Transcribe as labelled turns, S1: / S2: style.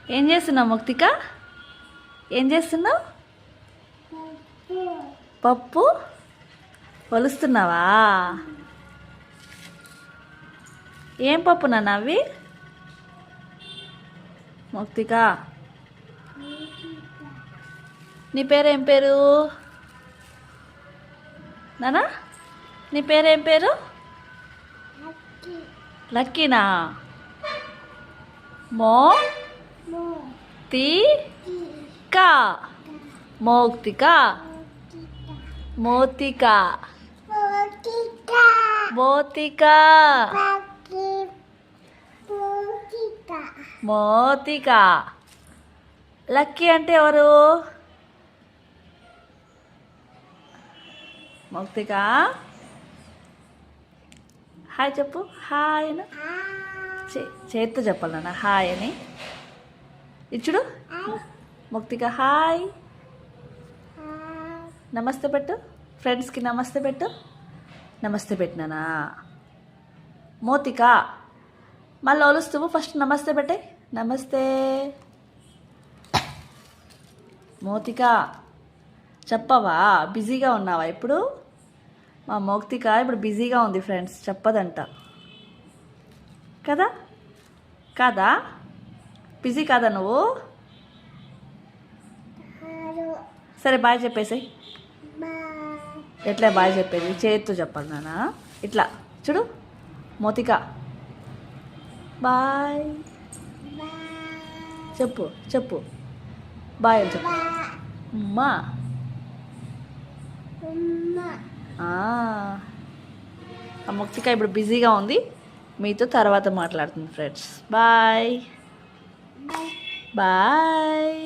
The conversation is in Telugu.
S1: ఏం చేస్తున్నావు ముక్తిక? ఏం చేస్తున్నావు? పప్పు ఒలుస్తున్నావా? ఏం పప్పు నాన్న అవి? ముక్తిక, నీ పేరేం పేరు నానా? నీ పేరేం పేరు? లక్కీనా? మోక్తిక, మోక్తిక, మోతిక, మోతిక, మోతిక. లక్కీ అంటే ఎవరు? మౌక్తిక, హాయ్ చెప్పు. హాయ్ అని చేత్తో చెప్పాలి నాన్న హాయ్ అని. ఇచ్చుడు మౌక్తిక హాయ్. నమస్తే పెట్టు, ఫ్రెండ్స్కి నమస్తే పెట్టు. నమస్తే పెట్టినానా? మోతిక మళ్ళీ ఒలుస్తావు, ఫస్ట్ నమస్తే పెట్టే. నమస్తే మోతిక. చెప్పవా? బిజీగా ఉన్నావా ఇప్పుడు? మా మౌక్తిక ఇప్పుడు బిజీగా ఉంది ఫ్రెండ్స్, చెప్పదంట కదా? కాదా? బిజీ కాదా నువ్వు? సరే బాయ్ చెప్పేసాయి. ఎట్లా బాయ్ చెప్పేది? చేతితో చెప్పాలి నాన్న. ఇట్లా చూడు మోతిక బాయ్ చెప్పు. చెప్పు బాయ్ అని చెప్పు. అమ్మా ఆ ముక్తిక ఇప్పుడు బిజీగా ఉంది, మీతో తర్వాత మాట్లాడుతుంది ఫ్రెండ్స్. Bye bye.